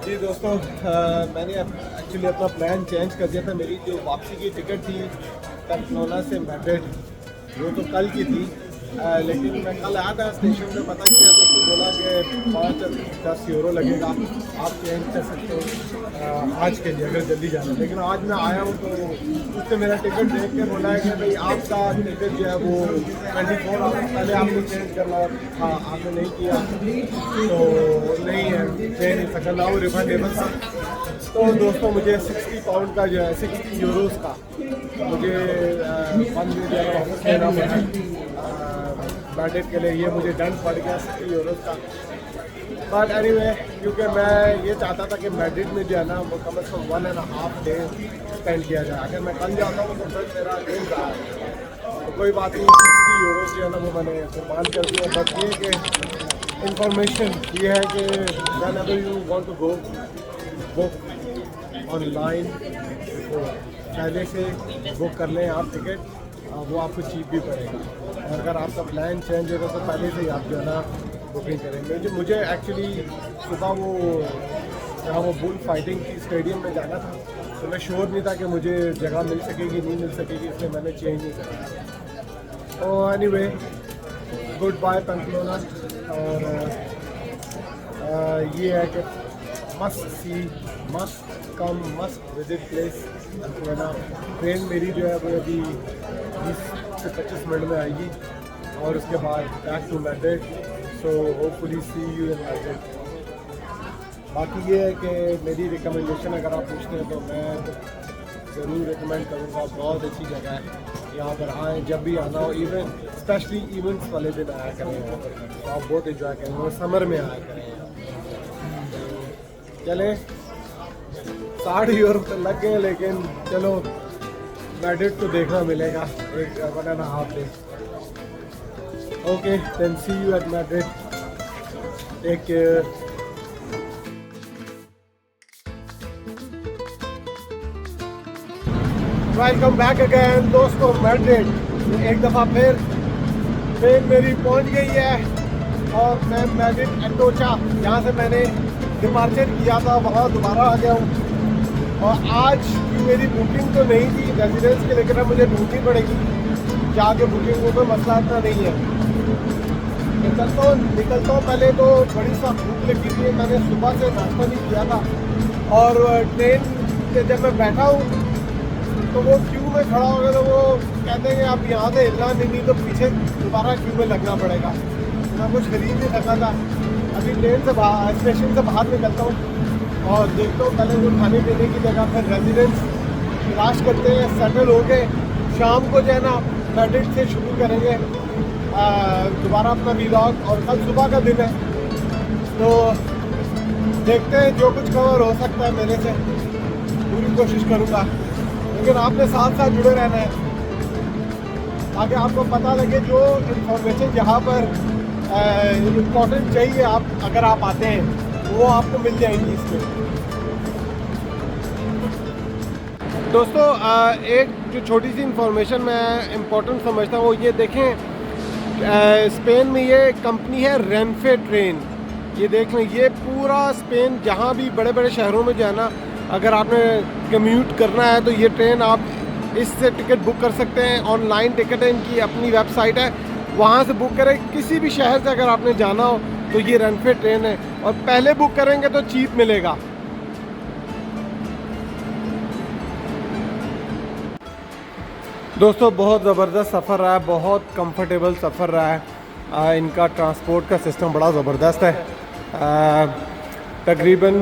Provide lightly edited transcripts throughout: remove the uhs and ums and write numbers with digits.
जी दोस्तों, मैंने एक्चुअली अपना प्लान चेंज कर दिया था। मेरी जो वापसी की टिकट थी पैम्पलोना से मैड्रिड, वो तो कल की थी। लेकिन मैं कल आया था स्टेशन पे, पता किया तो उसको बोला कि 5-10 यूरो लगेगा, आप चेंज कर सकते हो आज के लिए अगर जल्दी जाना। लेकिन आज मैं आया हूँ तो उसने मेरा टिकट देख के बोला है कि भाई आपका टिकट जो है वो 24 आवर्स पहले आपको चेंज करना था, आपने नहीं किया तो नहीं है, दे नहीं सकता ना, वो रिफंडेबल था। तो दोस्तों मुझे 60 पाउंड का जो है 60 यूरोस का मुझे फंड जो है वापस देना पड़ा मैड्रिड के लिए। ये मुझे दंड पड़ गया 60 यूरोस का। बट एनीवे, क्योंकि मैं ये चाहता था कि मैड्रिड में जो है ना वो कम से कम 1.5 डे स्पेंड किया जाए। अगर मैं कल जाता हूँ तो फिर मेरा दिन रहा है, तो कोई बात नहीं, 60 यूरोस जो है ना वो मैंने कुर्बान कर दिया। बट ये कि इंफॉर्मेशन ये है कि whenever you want to go book online, तो पहले से बुक कर लें आप टिकट, वो आपको चीप भी पड़ेगा। और अगर आपका प्लान चेंज होगा तो पहले से ही आप जो है ना बुकिंग करेंगे। मुझे एक्चुअली सुबह वो जहाँ वो बुल फाइटिंग की स्टेडियम में जाना था, तो मैं श्योर नहीं था कि मुझे जगह मिल सकेगी नहीं मिल सकेगी, इसलिए मैंने चेंज नहीं करा। तो एनीवे, गुड बाय पैम्पलोना। और ये है कि must see, must come, must visit place Pamplona. Train मेरी जो है वो अभी 20 से 25 मिनट में आएगी और उसके बाद back to Madrid. So hopefully see you in Madrid. बाकी ये है कि मेरी रिकमेंडेशन अगर आप पूछते हैं तो मैं ज़रूर रिकमेंड करूँगा, बहुत अच्छी जगह है, यहाँ पर आएँ जब भी आना हो। इवन स्पेशली इवेंट्स वाले दिन आया करें यहाँ पर, तो आप बहुत इन्जॉय करेंगे। और समर में आया करें। चले 60 यूरो तो लग गए, लेकिन चलो मैड्रिड तो देखना मिलेगा एक 1.5 day. Okay, then see you at Madrid, take care. Welcome back again दोस्तों मैड्रिड। एक दफ़ा फिर ट्रेन मेरी पहुंच गई है और मैं मैड्रिड एटोचा, जहाँ से मैंने डिपार्चर किया था, वहाँ दोबारा आ गया हूँ। और आज मेरी बुकिंग तो नहीं थी रेजिडेंस के, लेकिन अब मुझे ढूंढनी पड़ेगी जाके बुकिंग, वो कोई मसला इतना नहीं है। निकलता हूँ। पहले तो बड़ी सा भूख लगी थी, मैंने सुबह से नाश्ता नहीं किया था। और ट्रेन पे जब मैं बैठा हूँ तो वो क्यू में खड़ा हो गया, तो वो कहते हैं कि आप यहाँ से हिलना नहीं तो पीछे दोबारा क्यू में लगना पड़ेगा। मैं कुछ खरीद नहीं सका था। अभी ट्रेन से बाहर, स्टेशन से बाहर निकलता हूँ और देखता हूँ पहले जो खाने पीने की जगह, फिर रेजिडेंस तलाश करते हैं, सेटल हो गए। शाम को जो है ना मैड्रिड से शुरू करेंगे दोबारा अपना व्लॉग, और कल सुबह का दिन है तो देखते हैं, जो कुछ कवर हो सकता है मेरे से पूरी कोशिश करूँगा। लेकिन आपने साथ साथ जुड़े रहना है ताकि आपको पता लगे जो इन्फॉर्मेशन जहाँ पर इम्पोर्टेंट चाहिए, आप अगर आप आते हैं वो आपको मिल जाएंगी इसमें। दोस्तों एक जो छोटी सी इन्फॉर्मेशन मैं इम्पोर्टेंट समझता हूँ, ये देखें, स्पेन में ये कंपनी है रेनफे ट्रेन। ये देख लें, ये पूरा स्पेन जहाँ भी बड़े बड़े शहरों में जो है ना, अगर आपने कम्यूट करना है तो ये ट्रेन आप इससे टिकट बुक कर सकते हैं। ऑनलाइन टिकट है, इनकी अपनी वेबसाइट है, वहाँ से बुक करें। किसी भी शहर से अगर आपने जाना हो तो ये रेनफे ट्रेन है, और पहले बुक करेंगे तो चीप मिलेगा। दोस्तों बहुत ज़बरदस्त सफ़र रहा है, बहुत कंफर्टेबल सफ़र रहा है। इनका ट्रांसपोर्ट का सिस्टम बड़ा ज़बरदस्त है। तकरीबन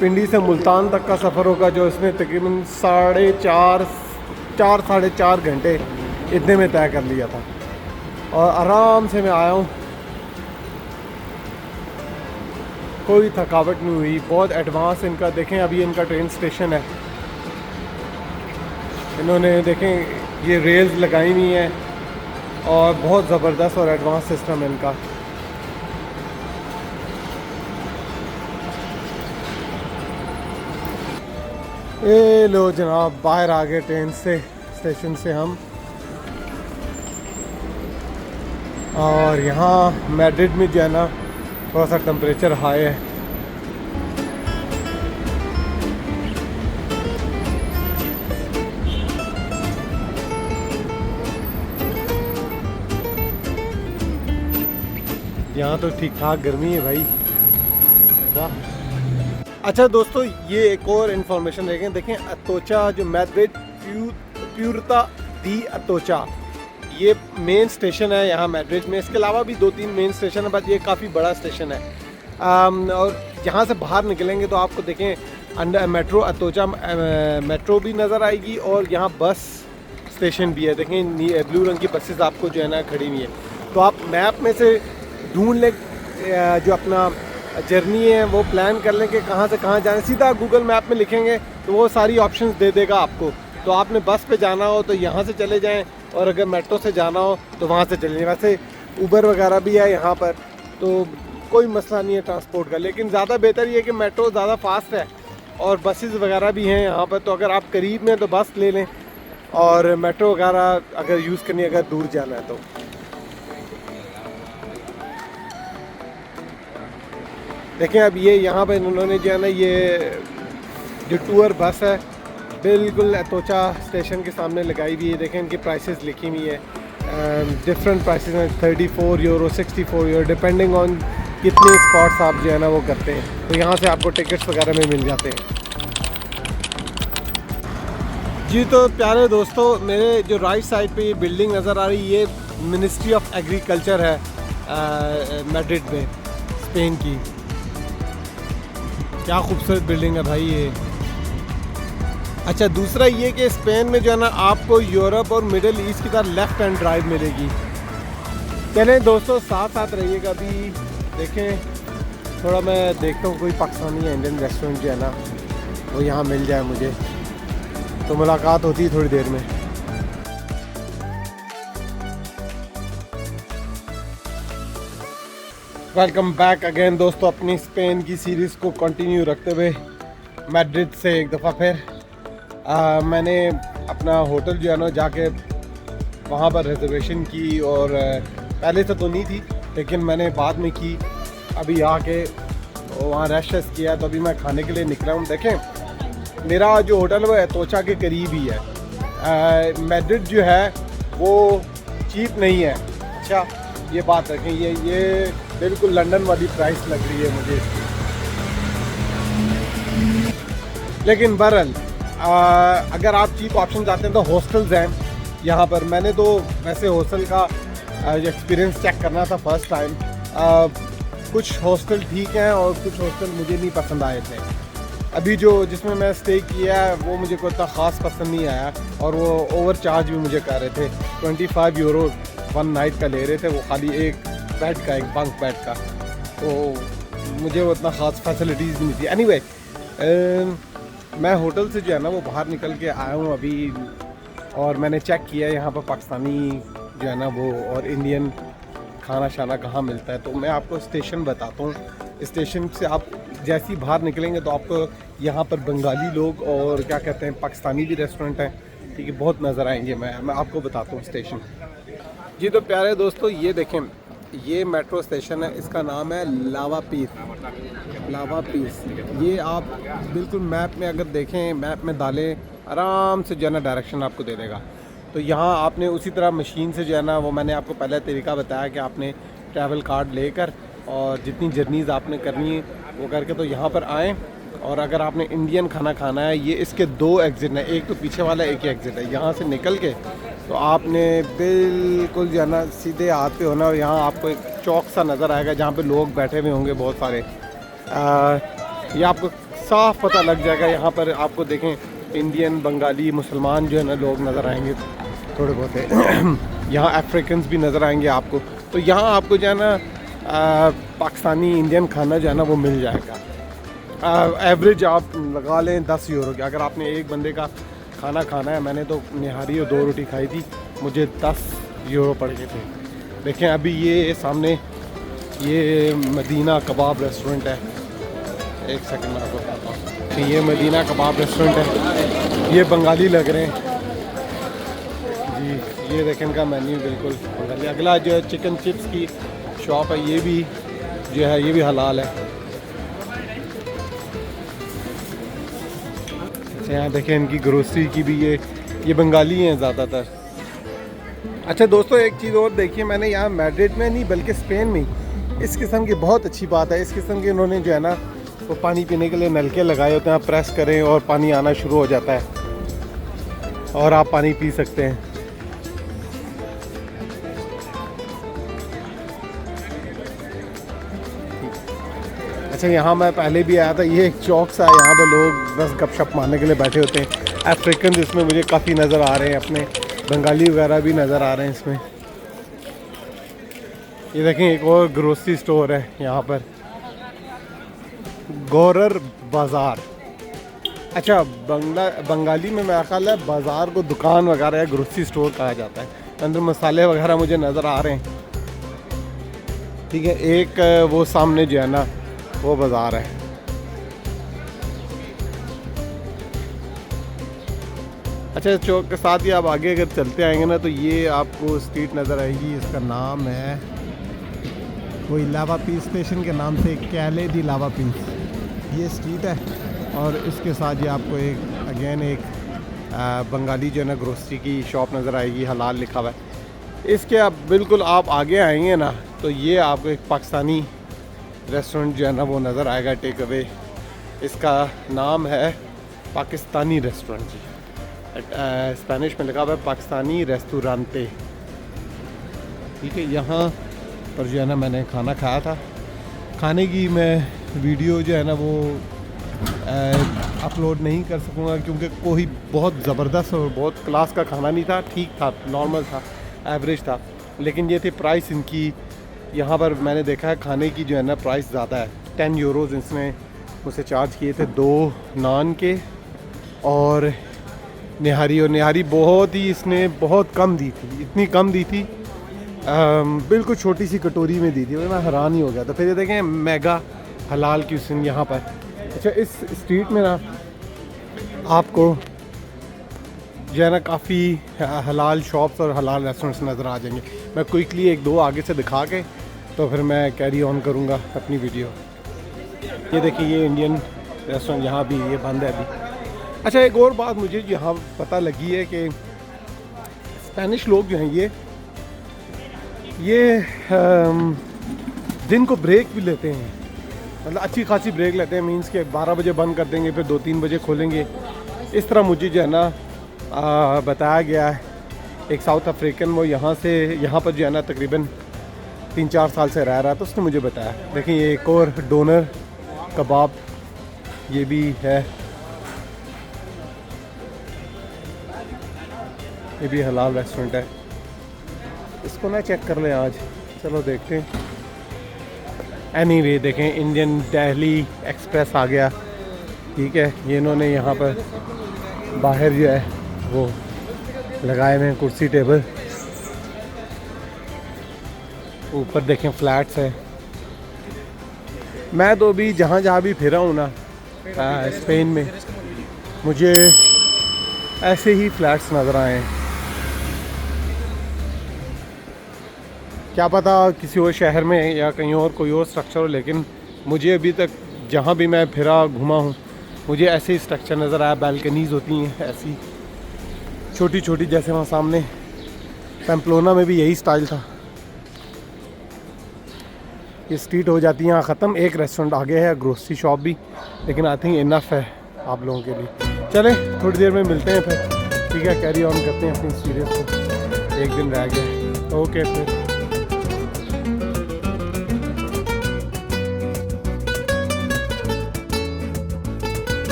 पिंडी से मुल्तान तक का सफ़र होगा जो इसने तकरीबन 4.5 घंटे इतने में तय कर लिया था, और आराम से मैं आया हूँ, कोई थकावट नहीं हुई। बहुत एडवांस इनका देखें, अभी इनका ट्रेन स्टेशन है, इन्होंने देखें ये रेल्स लगाई हुई हैं, और बहुत ज़बरदस्त और एडवांस सिस्टम है इनका। ए लो जनाब, बाहर आ गए ट्रेन से, स्टेशन से हम। और यहाँ मैड्रिड में जो है ना थोड़ा सा टेम्परेचर हाई है, यहाँ तो ठीक ठाक गर्मी है भाई, वाह। अच्छा दोस्तों, ये एक और इन्फॉर्मेशन देखें अतोचा जो मैड्रिड प्यूरता दी अतोचा, ये मेन स्टेशन है यहाँ मैड्रिड में। इसके अलावा भी 2-3 मेन स्टेशन है, बट ये काफ़ी बड़ा स्टेशन है। और यहाँ से बाहर निकलेंगे तो आपको देखें अंडर मेट्रो अतोचा मेट्रो भी नज़र आएगी, और यहाँ बस स्टेशन भी है। देखें ब्लू रंग की बसेस आपको जो है ना खड़ी हुई है। तो आप मैप में से ढूंढ लें जो अपना जर्नी है वो प्लान कर लें कि कहाँ से कहाँ जाना। सीधा गूगल मैप में लिखेंगे तो वो सारी ऑप्शंस दे देगा आपको। तो आपने बस पे जाना हो तो यहाँ से चले जाएं, और अगर मेट्रो से जाना हो तो वहाँ से चले जाएं। वैसे उबर वगैरह भी है यहाँ पर, तो कोई मसला नहीं है ट्रांसपोर्ट का। लेकिन ज़्यादा बेहतर ये है कि मेट्रो ज़्यादा फास्ट है और बसेस वगैरह भी हैं यहाँ पर। तो अगर आप करीब में तो बस ले लें, और मेट्रो वगैरह अगर यूज़ करनी है अगर दूर जाना है तो। देखें अब ये यहाँ पर इन्होंने जो है ना ये जो टूर बस है बिल्कुल अतोचा स्टेशन के सामने लगाई हुई है। देखें इनकी प्राइसेस लिखी हुई है, डिफरेंट प्राइसेस हैं, 34 यूरो 64 यूरो, डिपेंडिंग ऑन कितने स्पॉट्स आप जो है ना वो करते हैं। तो यहाँ से आपको टिकट्स वगैरह में मिल जाते हैं। जी तो प्यारे दोस्तों, मेरे जो राइट साइड पे ये बिल्डिंग नज़र आ रही है, ये मिनिस्ट्री ऑफ एग्रीकल्चर है मैड्रिड में, स्पेन की। क्या खूबसूरत बिल्डिंग है भाई ये। अच्छा दूसरा ये कि स्पेन में जो है ना आपको यूरोप और मिडिल ईस्ट की तरह लेफ़्ट हैंड ड्राइव मिलेगी। चलें दोस्तों साथ साथ रहिएगा। अभी देखें थोड़ा मैं देखता हूँ कोई पाकिस्तानी या इंडियन रेस्टोरेंट जो है ना वो यहाँ मिल जाए मुझे, तो मुलाकात होती है थोड़ी देर में। वेलकम बैक अगेन दोस्तों, अपनी स्पेन की सीरीज़ को कंटिन्यू रखते हुए मैड्रिड से एक दफ़ा फिर मैंने अपना होटल जो है ना जाके वहाँ पर रिजर्वेशन की, और पहले से तो नहीं थी लेकिन मैंने बाद में की। अभी आके वहाँ रेस्ट किया, तो अभी मैं खाने के लिए निकला हूँ। देखें मेरा जो होटल है वो अतोचा के करीब ही है। मैड्रिड जो है वो चीप नहीं है। अच्छा ये बात रखें, ये बिल्कुल लंदन वाली प्राइस लग रही है मुझे। लेकिन बहरहाल अगर आप चीप ऑप्शन चाहते हैं तो हॉस्टल्स हैं यहाँ पर। मैंने तो वैसे हॉस्टल का एक्सपीरियंस चेक करना था फर्स्ट टाइम। कुछ हॉस्टल ठीक हैं और कुछ हॉस्टल मुझे नहीं पसंद आए थे। अभी जो जिसमें मैं स्टे किया है वो मुझे कोई इतना ख़ास पसंद नहीं आया, और वो ओवर चार्ज भी मुझे कर रहे थे। 25 यूरो 1 नाइट का ले रहे थे, वो खाली एक बेड का, एक बंक बेड का। तो मुझे वो इतना ख़ास फैसिलिटीज़ नहीं थी। एनीवे मैं होटल से जो है ना वो बाहर निकल के आया हूँ अभी, और मैंने चेक किया यहाँ पर पाकिस्तानी जो है ना वो और इंडियन खाना शाना कहाँ मिलता है। तो मैं आपको स्टेशन बताता हूँ। स्टेशन से आप जैसे ही बाहर निकलेंगे तो आपको यहाँ पर बंगाली लोग और क्या कहते हैं पाकिस्तानी भी रेस्टोरेंट हैं, ठीक है, बहुत नज़र आएंगे। मैं आपको बताता हूँ स्टेशन। जी तो प्यारे दोस्तों ये देखें, ये मेट्रो स्टेशन है, इसका नाम है लावा पीस। ये आप बिल्कुल मैप में अगर देखें, मैप में डालें, आराम से जो है ना डायरेक्शन आपको दे देगा। तो यहाँ आपने उसी तरह मशीन से जो है ना वो मैंने आपको पहले तरीका बताया कि आपने ट्रैवल कार्ड लेकर और जितनी जर्नीज़ आपने करनी है वो करके तो यहाँ पर आएँ। और अगर आपने इंडियन खाना खाना है, ये इसके 2 एग्ज़िट हैं, एक तो पीछे वाला एक ही एग्ज़िट है। यहाँ से निकल के तो आपने बिल्कुल जो है ना सीधे हाथ पे होना, और यहाँ आपको एक चौक सा नज़र आएगा जहाँ पे लोग बैठे हुए होंगे बहुत सारे। ये आपको साफ पता लग जाएगा। यहाँ पर आपको देखें इंडियन, बंगाली, मुसलमान जो है ना लोग नज़र आएंगे थोड़े बहुत। यहाँ अफ्रीकन्स भी नज़र आएंगे आपको। तो यहाँ आपको जो है ना पाकिस्तानी, इंडियन खाना जो है ना वो मिल जाएगा। एवरेज आप लगा लें 10 यूरो की। अगर आपने एक बंदे का खाना खाना है, मैंने तो निहारी और 2 रोटी खाई थी, मुझे 10 यूरो पड़ गए थे। देखें अभी ये सामने ये मदीना कबाब रेस्टोरेंट है। एक सेकंड में आपको बताता हूँ। ये मदीना कबाब रेस्टोरेंट है, ये बंगाली लग रहे हैं जी। ये देखें इनका मेन्यू बिल्कुल बंगाली। अगला जो है चिकन चिप्स की शॉप है, ये भी जो है ये भी हलाल है। यहाँ देखें इनकी ग्रोसरी की भी ये बंगाली हैं ज़्यादातर। अच्छा दोस्तों एक चीज़ और देखिए, मैंने यहाँ मैड्रिड में नहीं बल्कि स्पेन में इस किस्म की बहुत अच्छी बात है। इस किस्म के इन्होंने जो है ना वो पानी पीने के लिए नलके लगाए होते हैं, आप प्रेस करें और पानी आना शुरू हो जाता है और आप पानी पी सकते हैं। अच्छा, यहाँ मैं पहले भी आया था, ये एक चौक सा है, यहाँ पर लोग बस गपशप मारने के लिए बैठे होते हैं। अफ्रीकन इसमें मुझे काफ़ी नज़र आ रहे हैं, अपने बंगाली वगैरह भी नज़र आ रहे हैं इसमें। ये देखें एक और ग्रोसरी स्टोर है यहाँ पर, गौरर बाज़ार। अच्छा, बंगाली में मेरा ख्याल है बाज़ार को दुकान वगैरह या ग्रोसरी स्टोर कहा जाता है। अंदर मसाले वगैरह मुझे नज़र आ रहे हैं। ठीक है, एक वो सामने जो है ना वो बाज़ार है। अच्छा, चौक के साथ ही आप आगे अगर चलते आएंगे ना तो ये आपको स्ट्रीट नज़र आएगी, इसका नाम है कोई लावा पीस स्टेशन के नाम से, कैले दी लावा पीस ये स्ट्रीट है। और इसके साथ ये आपको एक अगेन एक बंगाली जो है ना ग्रोसरी की शॉप नज़र आएगी, हलाल लिखा हुआ है। इसके आप बिल्कुल आप आगे आएंगे ना तो ये आपको एक पाकिस्तानी रेस्टोरेंट जो है ना वो नज़र आएगा, टेक अवे। इसका नाम है पाकिस्तानी रेस्टोरेंट जी, स्पेनिश में लिखा हुआ है पाकिस्तानी रेस्टोरेंटे। ठीक है, यहाँ पर जो है ना मैंने खाना खाया था। खाने की मैं वीडियो जो है ना वो अपलोड नहीं कर सकूँगा क्योंकि कोई बहुत ज़बरदस्त और बहुत क्लास का खाना नहीं था, ठीक था, नॉर्मल था, एवरेज था। लेकिन ये थे प्राइस इनकी, यहाँ पर मैंने देखा है खाने की जो है ना प्राइस ज़्यादा है। 10 यूरोज़ इसने मुझसे चार्ज किए थे 2 नान के और निहारी, और निहारी बहुत ही इसने बहुत कम दी थी, इतनी कम दी थी, बिल्कुल छोटी सी कटोरी में दी थी, मैं हैरान ही हो गया था। फिर ये देखें मेगा हलाल क्यूसिन यहाँ पर। अच्छा, इस स्ट्रीट में ना आपको जो है ना काफ़ी हलाल शॉप्स और हलाल रेस्टोरेंट्स नज़र आ जाएंगे। मैं क्विकली एक दो आगे से दिखा के तो फिर मैं कैरी ऑन करूँगा अपनी वीडियो। ये देखिए, ये इंडियन रेस्टोरेंट यहाँ भी ये बंद है अभी। अच्छा, एक और बात मुझे यहाँ पता लगी है कि स्पेनिश लोग जो हैं ये दिन को ब्रेक भी लेते हैं, मतलब अच्छी खासी ब्रेक लेते हैं। मींस के 12 बजे बंद कर देंगे, फिर 2-3 बजे खोलेंगे। इस तरह मुझे जो है ना बताया गया है। एक साउथ अफ्रीकन वो यहाँ पर जो है ना तकरीबन 3-4 साल से रह रहा है, तो उसने मुझे बताया। देखिए, ये एक और डोनर कबाब ये भी है, ये भी हलाल रेस्टोरेंट है। इसको ना चेक कर लें आज, चलो देखते हैं। एनीवे देखें, इंडियन दिल्ली एक्सप्रेस आ गया। ठीक है, ये इन्होंने यहाँ पर बाहर जो है वो लगाए हुए हैं कुर्सी टेबल। ऊपर देखें फ्लैट्स है। मैं तो अभी जहाँ भी फिरा हूँ ना स्पेन में, मुझे ऐसे ही फ्लैट्स नज़र आए हैं। क्या पता किसी और शहर में या कहीं और कोई और स्ट्रक्चर हो, लेकिन मुझे अभी तक जहाँ भी मैं फिरा घूमा हूँ मुझे ऐसे ही स्ट्रक्चर नज़र आया। बालकनीज़ होती हैं ऐसी छोटी छोटी, जैसे वहाँ सामने पैम्पलोना में भी यही स्टाइल था। ये स्ट्रीट हो जाती है यहाँ ख़त्म। एक रेस्टोरेंट आगे है, ग्रोसरी शॉप भी, लेकिन आई थिंक इनफ है आप लोगों के लिए। चलें, थोड़ी देर में मिलते हैं फिर। ठीक है, कैरी ऑन करते हैं अपनी सीरीज़ को, एक दिन रह गया। ओके फिर।